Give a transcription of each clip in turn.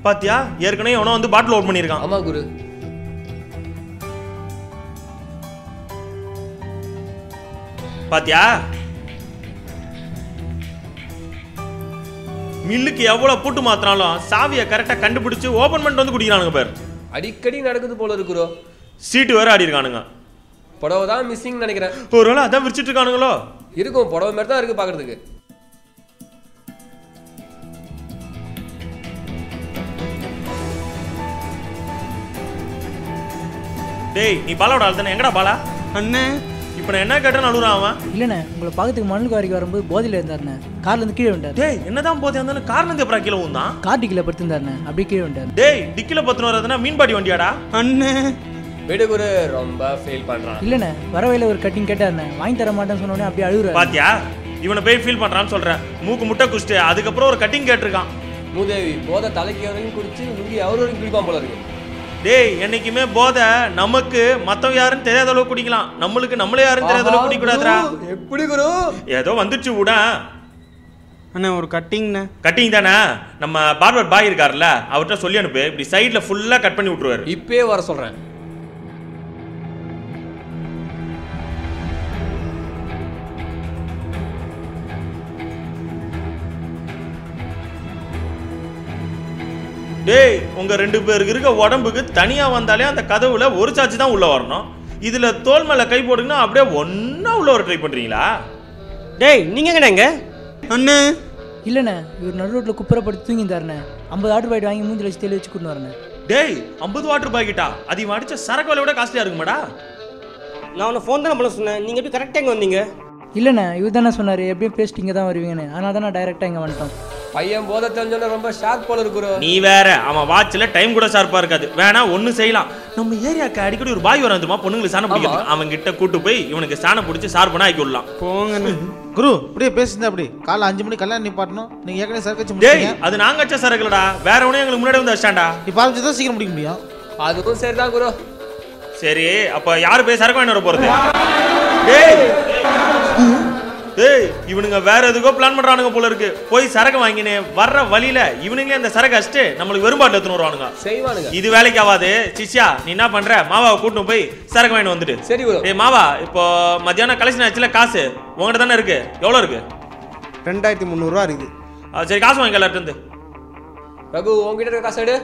பாத்தியா ஏற்கனவே அவன வந்து பாட்டில் ஓட் பண்ணிருக்கான். ஆமா குரு. பாத்தியா மில்லுக்கு எவ்வளவு பூட்டு மாத்தினாலும் சாவியை கரெக்டா கண்டுபிடிச்சு ஓபன் பண்ணிட்டு வந்து குடிக்கிறானுங்க பேர். அடிக்கடி நடக்குது போல இருக்குறோ. சீட்டு வேற ஆடி இருக்கானுங்க. புடவை தான் மிஸ்ஸிங் நினைக்கிறேன். ஒருவேளை அதான் விரிச்சிட்டு இருக்கானுங்களோ இருக்கும். புடவை மாதிரி தான் இருக்கு பாக்குறதுக்கு. டேய் நீ பாலாவோட ஆள் தானே? எங்கடா பாலா? அண்ணே இப்போ நான் என்ன கேட்டேன்னு அழுகுறான் அவன். இல்லைண்ணே உங்களை பார்க்கறதுக்கு மண்ணுக்கு வரைக்கும் வரும்போது போதையில் இருந்தாருண்ணே. கார்லேருந்து கீழே விட்டார். டேய் என்னதான் போதே இருந்தாலும் காரணம் எப்பரா கீழே ஊந்தான்? கார் டிக்கில் படுத்திருந்தாருண்ணே. அப்படியே கீழே விட்டார். டேய் டிக்கில பத்துன வரதுனா மீன் பாட்டி வண்டியாடா? அண்ணே விடு குரு, ரொம்ப ஃபீல் பண்றான். இல்லைண்ணே வர வழியில் ஒரு கட்டிங் கேட்டாருண்ணே. வாங்கி தர மாட்டேன்னு சொன்னோடனே அப்படியே அழுகுறாரு. பாத்தியா இவனை போய் ஃபீல் பண்றான்னு சொல்றேன். மூக்கு முட்டை குடிச்சிட்டு அதுக்கப்புறம் ஒரு கட்டிங் கேட்டிருக்கான். மூதேவி போதை தலைக்கு வரைக்கும் குடிச்சு லுங்கி அவரு வரைக்கும் குடிப்பான் போல இருக்கு. டேய் என்னைக்குமே போதை நமக்கு மத்தவங்க யாருன்னு தெரியாத அளவுக்கு குடிக்கலாம், நம்மளுக்கு நம்மளே யாருன்னு தெரியாத அளவுக்கு குடிக்க கூடாதுடா. எப்படி குரு? ஏதோ வந்துச்சு விட. அண்ணே ஒரு கட்டிங்ண்ணே. கட்டிங் தானே? நம்ம பார்பர் பாய் இருக்காருல்ல அவர்கிட்ட சொல்லி அனுப்பு. இப்படி சைட்ல ஃபுல்லா கட் பண்ணி விட்டுருவாரு. இப்பயே வர சொல்றேன். டேய் உங்க 2 பேருக்கு இருக்க உடம்புக்கு தனியா வந்தாலே அந்த கதவுல ஒரு சாச்சி தான் உள்ள வரணும். இதுல தோல் மேல கை போடுங்கன்னா அப்படியே ஒன்னா உள்ள வர ட்ரை பண்றீங்களா? டேய் நீங்க எங்கடங்க? அண்ணே இல்லைண்ணே இவர் நடு ரோட்டில் குப்புறப்படுத்தி தூங்கியிருந்தாருண்ணே. 50 ஆர்டர் பாய்ட்டு வாங்கி மூஞ்சில் வச்சு தெளி வச்சு கூட்டு வரேண்ணே. டேய் 50 வாட்டர் பாக்கெட்டா? அது இவன் அடிச்ச சரக்கு விலை விட காஸ்ட்லியா இருக்குமாடா? நான் உன்னை ஃபோன் தானே பண்ண சொன்னேன். நீங்கள் எப்படி கரெக்டாக இங்கே வந்தீங்க? இல்லைண்ணே இவர் தானே சொன்னார் எப்படியும் பேசிட்டு இங்கே தான் வருவீங்கன்னு. அதனால தான் நான் டைரெக்டாக இங்கே வந்துட்டோம். பையன் போதை தெரிஞ்சோன்னா ரொம்ப ஷார்ப் போல இருக்குறோ. நீ வேற அவன் வாட்ச்ல டைம் கூட ஷார்ப்பா இருக்காது. வேணா ஒண்ணு செய்யலாம். நம்ம ஏரியாக்கு அடிக்கடி ஒரு பாய் வரான் தெரியுமா, பொண்ணுங்களுக்கு சாணம் பிடிக்கிறது. அவன் கிட்ட கூட்டு போய் இவனுக்கு சாணம் பிடிச்சி ஷார்ப்பனா ஆக்கி விடலாம். போங்கண்ணே. குரு இப்படியே பேசுங்க. அப்படி காலை 5 மணி கல்யாணம் நிப்பாட்டணும். நீங்க ஏற்கனவே சரக்கு வச்சு டேய் முடிச்சீங்க. அது நாங்க வச்ச சரக்குலடா, வேற ஒண்ணு எங்களுக்கு முன்னாடி வந்து வச்சான்டா. இப்போ ஆரம்பிச்சு தான் சீக்கிரம் முடிக்க முடியும். அதுவும் சரிதான் குரு. சரி அப்ப யாரு போய் சரக்கு வாங்கி வர போறது? டேய் டேய் இவனுங்க வேற எதுக்கோ பிளான் பண்றானுங்க போல இருக்கு. போய் சரக்கு வாங்கினே வர்ற வழியில இவனுங்களே அந்த சரக்கு அடிச்சுட்டு நம்மளுக்கு வெறும்பாட்டில் எடுத்துன்னு வருவானுங்க. செய்வானுங்க. இது வேலைக்கு ஆகாது. சிஷ்யா நீ என்ன பண்ற, மாவாவை கூட்டிட்டு போய் சரக்கு வாங்கிட்டு வந்துட்டு. சரி குரு. டேய் மாவா இப்போ மத்தியானம் கலெக்ஷன் ஆச்சுல, காசு உங்ககிட்ட தானே இருக்கு. எவ்வளவு இருக்கு? 2300 ரூபா இருக்குது. சரி காசு வாங்கி எல்லார்ட்ட இருந்து. ரகு உங்ககிட்ட இருக்க காசு எடு.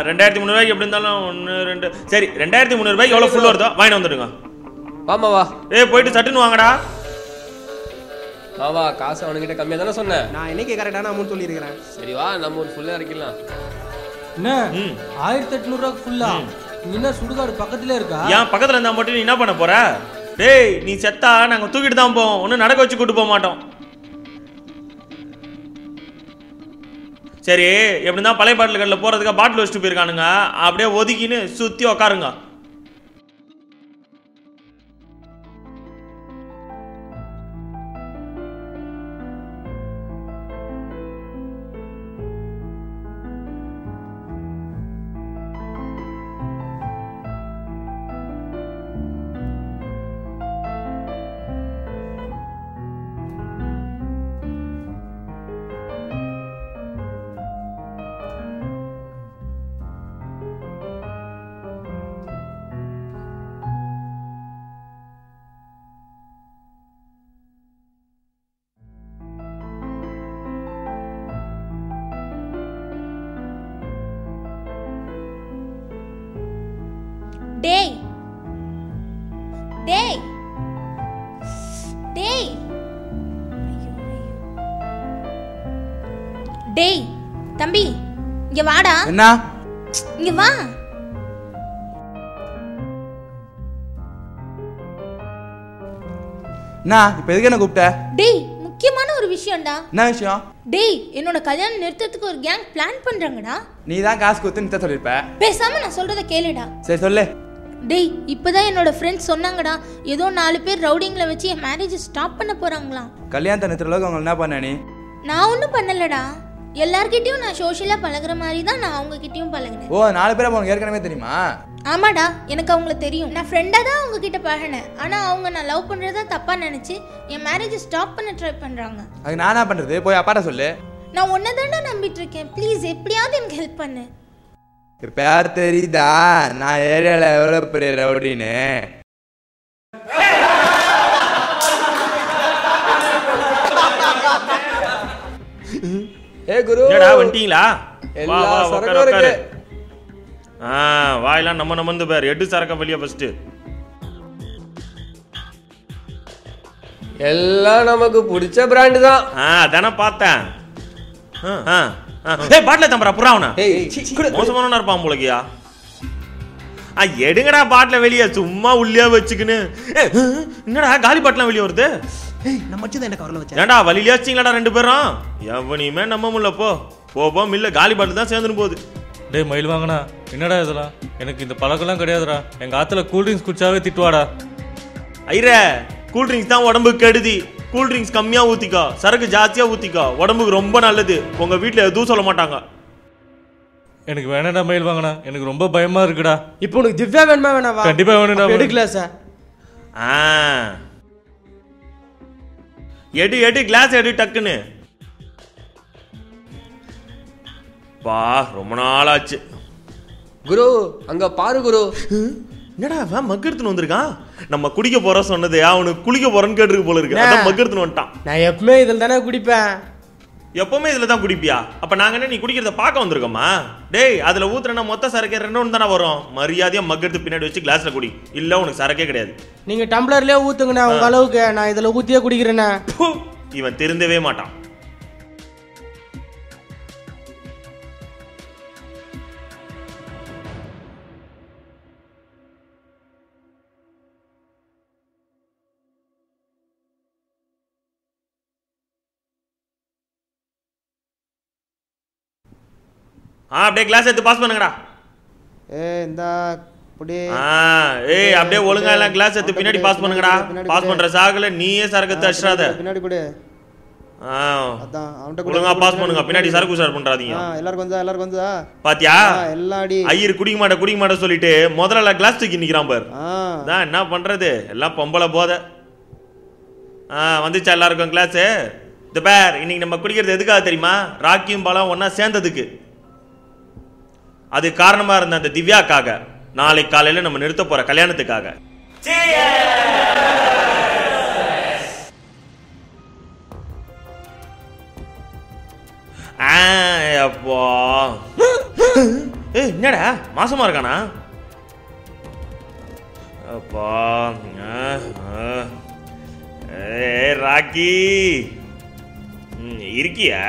2300 ரூபாய்க்கு எப்படி இருந்தாலும் 1 2 சரி 2300 ரூபாய்க்கு எவ்வளவு ஃபுல் வருதோ வாங்கிட்டு வந்துடுங்க. வாமா வா. ஏய் போயிட்டு சட்டுன்னு வாங்கடா. மாவா காசு அவனுக்கிட்ட கம்மியா தானே சொன்னேன். நான் இன்னைக்கு கரெக்டான அமௌண்ட் சொல்லியிருக்கிறேன். சரி வா நம்ம ஒரு ஃபுல்லா இறக்கலாம். என்ன 1800 ரூபா ஃபுல்லா? என்ன சுடுகாடு பக்கத்துல இருக்கா? ஏன் பக்கத்துல இருந்தா மட்டும் நீ என்ன பண்ண போற? டேய் நீ செத்தா நாங்க தூக்கிட்டு தான் போவோம், ஒன்னும் நடக்க வச்சு கூட்டு போக மாட்டோம். சரி எப்படி தான் பழைய பாட்டில் கடையில் போறதுக்கு பாட்டில் வச்சுட்டு போயிருக்கானுங்க. அப்படியே ஒதுக்கின்னு சுத்தி உக்காருங்க. டேய் டேய் டேய் டேய் தம்பி இங்க வாடா. என்ன? இங்க வா. என்ன இப்போ எதுக்கு என்ன கூப்பிட்ட? டேய் முக்கியமான ஒரு விஷயம்டா. என்ன விஷயம்? டேய் என்னோட கல்யாணம் நிறுத்தத்துக்கு ஒரு கேங் பிளான் பண்றாங்கடா. நீ தான் காசு கொடுத்து நிறுத்த சொல்லியிருப்ப. பேசாம நான் சொல்றத கேளுடா. சரி சொல்லு. டேய் இப்பதான் என்னோட ஃப்ரெண்ட்ஸ் சொன்னாங்கடா, ஏதோ 4 பேர் ரவுடிங்ல வச்சு என் மேரேஜ் ஸ்டாப் பண்ண போறாங்களாம். கல்யாணத்தை நிறுத்துற அளவுக்கு அவங்க என்ன பண்ண நீ? நான் ஒன்றும் பண்ணலடா. எல்லார்கிட்டயும் நான் சோஷியலா பழகுற மாதிரி தான் நான் அவங்க கிட்டயும் பழகினேன். ஓ 4 பேரை உனக்கு ஏற்கனவே தெரியுமா? ஆமாடா, எனக்கு அவங்கள தெரியும். நான் ஃப்ரெண்டாக தான் அவங்க கிட்ட பழகினேன். ஆனால் அவங்க நான் லவ் பண்ணுறதா தப்பாக நினச்சி என் மேரேஜை ஸ்டாப் பண்ண ட்ரை பண்ணுறாங்க. அது நானா பண்ணுறது? போய் அப்பாட்ட சொல்லு. நான் ஒன்றை தாண்டா நம்பிட்டு இருக்கேன். ப்ளீஸ் எப்படியாவது எனக்கு ஹெல்ப் பண்ணு. பேர் தெரியுதா? நான் ஏரியாவில் எவ்வளோ பெரிய ரவுடின்னு. ஏ குரு, என்னடா வந்துட்டீங்களா? வா எல்லா வா உட்காரு சரக்கும் உட்காரு. இருக்கு. வாயெல்லாம் நம்ம வந்து பேர் எட்டு சரக்க வெளியே ஃபர்ஸ்ட். எல்லாம் நமக்கு பிடிச்ச பிராண்டு தான். அதானே பார்த்தேன். ஏய் பாட்டில தம்பரா புறாவனா. மோசமானவனா இருப்பான் போலக்கியா. எடுங்கடா பாட்டில வெளியே, சும்மா உள்ளே வச்சுக்கின்னு. என்னடா காலி பாட்டிலாம் வெளியே வருது? ஏன்டா வழியிலே வச்சிங்களாடா ரெண்டு பேரும்? எவனையுமே நம்ப முடியல. போ மில்ல காலி பாட்டில் தான் சேர்ந்துன்னு போகுது. டேய் மயில் வாங்கண்ணா, என்னடா இதெல்லாம்? எனக்கு இந்த பழக்கம்லாம் கிடையாதுடா. எங்கள் ஆற்றுல கூல்ட்ரிங்க்ஸ் குடிச்சாவே திட்டுவாடா. ஐரே, கூல்ட்ரிங்க்ஸ் தான் உடம்புக்கு கெடுதி. கூல்ட்ரிங்க்ஸ் கம்மியாக ஊற்றிக்கோ, சரக்கு ஜாஸ்தியாக ஊற்றிக்கோ, உடம்புக்கு ரொம்ப நல்லது. உங்கள் வீட்டில் எதுவும் சொல்ல மாட்டாங்க. எனக்கு வேணாடா மயில் வாங்கண்ணா, எனக்கு ரொம்ப பயமாக இருக்குடா. இப்போ உனக்கு திவ்யா வேணுமா வேணாவா? கண்டிப்பாக வேணும்டா. எடுக்கல சார். எடு கிளாஸ் எடு டக்குன்னு. பா ரொம்ப நாளாச்சு. குரு அங்க பாரு குரு. என்னடா அவன் மக்கு எடுத்துன்னு வந்திருக்கான்? நம்ம குடிக்க போறோம் சொன்னது அவனுக்கு குளிக்க போறோன்னு கேட்டுருக்கு போல இருக்கு. அதான் மக்கு எடுத்துன்னு வந்துட்டான். நான் எப்பவுமே இதில் தானே குடிப்பேன். எப்பவுமே இதுல தான் குடிப்பியா? அப்ப நாங்க என்ன நீ குடிக்கிறத பார்க்க வந்திருக்கோமா? டேய் அதுல ஊத்துறனா மொத்த சரக்கே 2 தானே வரும். மரியாதையா மக்கு எடுத்து பின்னாடி வச்சு கிளாஸ்ல குடி. இல்ல உனக்கு சரக்கே கிடையாது. நீங்க டம்ளர்லயே ஊத்துங்கண்ணா உங்க அளவுக்கு. நான் இதுல ஊத்தியே குடிக்கிறேண்ணா. இவன் திருந்தவே மாட்டான். அப்படியே கிளாஸ் எடுத்து பாஸ் பண்ணுங்கடா. ஏய் அப்படியே ஒழுங்கா எல்லாம் கிளாஸ் எடுத்து பின்னாடி பாஸ் பண்ணுங்கடா. பாஸ் பண்ற சாகுல நீயே சரக்கு அடிச்சாத. பின்னாடி கொடு. அதான் அவன்ட்ட ஒழுங்கா பாஸ் பண்ணுங்க. பின்னாடி சரக்கு சார் பண்றாதீங்க. எல்லாரும் வந்தா பாத்தியா? எல்லாம் அடி. ஐயர் குடிக்க மாட்ட சொல்லிட்டு முதல்ல கிளாஸ் தூக்கி நிக்கிறான் பாரு. அதான் என்ன பண்றது, எல்லாம் பொம்பளை போத. வந்துச்சா எல்லாருக்கும் கிளாஸ்? இந்த பேர் இன்னைக்கு நம்ம குடிக்கிறது எதுக்காக தெரியுமா? ராக்கியும் பாலம் ஒன்னா சேர்ந்ததுக்கு. அது காரணமா இருந்த அந்த திவ்யாக்காக, நாளைக்கு காலையில நம்ம நிறுத்த போற கல்யாணத்துக்காக. அப்போ என்னடா மாசமா இருக்கானா? அப்பா ராக்கி இருக்கியா?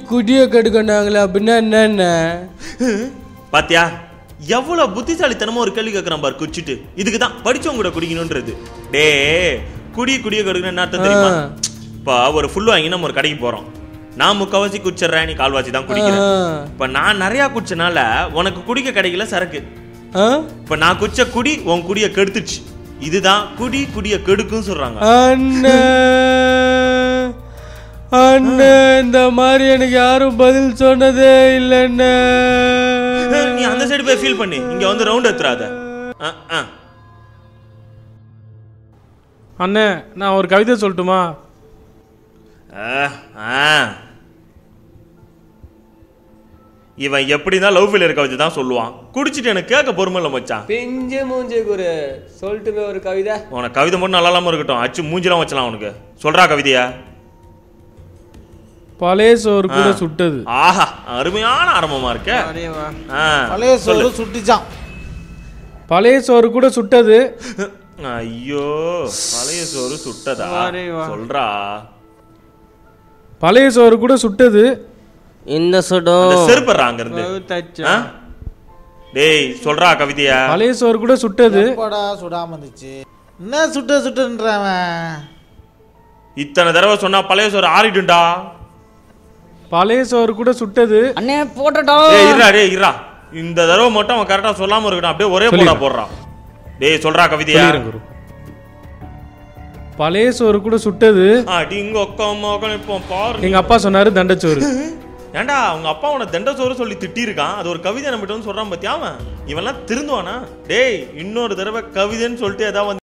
குடிய கெடுக்கணாங்களா அப்படின்னா என்ன பாத்தியா? எவ்வளவு புத்திசாலித்தனமா ஒரு கேள்வி கேட்கறான் பாரு குச்சிட்டு. இதுக்கு தான் படிச்சவங்க கூட குடிக்கணும்ன்றது. டே குடிய கெடுக்கணும் என்ன அர்த்தம் தெரியுமா? இப்ப ஒரு ஃபுல் வாங்கி நம்ம ஒரு கடைக்கு போறோம். நான் முக்காவாசி குடிச்சிடுறேன், நீ கால்வாசி தான் குடிக்கிறேன். இப்ப நான் நிறைய குடிச்சனால உனக்கு குடிக்க கிடைக்கல சரக்கு. இப்ப நான் குடிச்ச குடி உன் குடிய கெடுத்துச்சு. இதுதான் குடிய கெடுக்கும் சொல்றாங்க. இந்த மாதிரி எனக்கு யாரும் பதில் சொன்னதே இல்லைன்னு. நீ அந்த சைடு போய் ஃபீல் பண்ணி இங்க வந்து ரவுண்ட் எடுத்துறாத. அண்ணே நான் ஒரு கவிதை சொல்லட்டுமா? இவன் எப்படிதான் லவ் ஃபெயிலியர் கவிதை தான் சொல்லுவான். குடிச்சிட்டு எனக்கு கேட்க பொறுமை இல்லை மச்சான். பிஞ்சு மூஞ்சி குரு சொல்லட்டுமே ஒரு கவிதை. உனக்கு கவிதை மட்டும் நல்லா இல்லாம இருக்கட்டும், அச்சு மூஞ்சிலாம் வச்சலாம் உனக்கு. சொல்றா கவிதையா? பழைய சோறு கூட சுட்டது. ஆஹா அருமையான ஆரம்பமா இருக்க. பழைய சோறு சுட்டிச்சான். பழைய சோறு கூட சுட்டது. ஐயோ பழைய சோறு சுட்டதா? சொல்றா. பழைய சோறு கூட சுட்டது. என்ன சுடும்? செருப்படுறா அங்க இருந்து. டேய் சொல்றா கவிதையா? பழைய சோறு கூட சுட்டது. சுடாம இருந்துச்சு. என்ன சுட்டுன்றவன் இத்தனை தடவை சொன்னா பழைய சோறு ஆறிடுண்டா. பழைய சோறு கூட சுட்டது. அண்ணே போட்டடா. டேய் இருடா. இந்த தடவை மட்டும் அவன் கரெக்டா சொல்லாம இருக்கணும். அப்படியே ஒரே போடா போடுறான். டேய் சொல்றா கவிதையா? பழைய சோறு கூட சுட்டது அடி இங்க அம்மா இப்போ பாரு. எங்க அப்பா சொன்னாரு தண்டச்சோறு. ஏன்டா அவங்க அப்பா உன தண்டச்சோறு சொல்லி திட்டிருக்கான். அது ஒரு கவிதை நம்மகிட்ட வந்து சொல்றான் பாத்தியா அவன். இவன்லாம் திருந்துவானா? டேய் இன்னொரு தடவை கவிதைன்னு சொல்லிட்டு ஏதாவது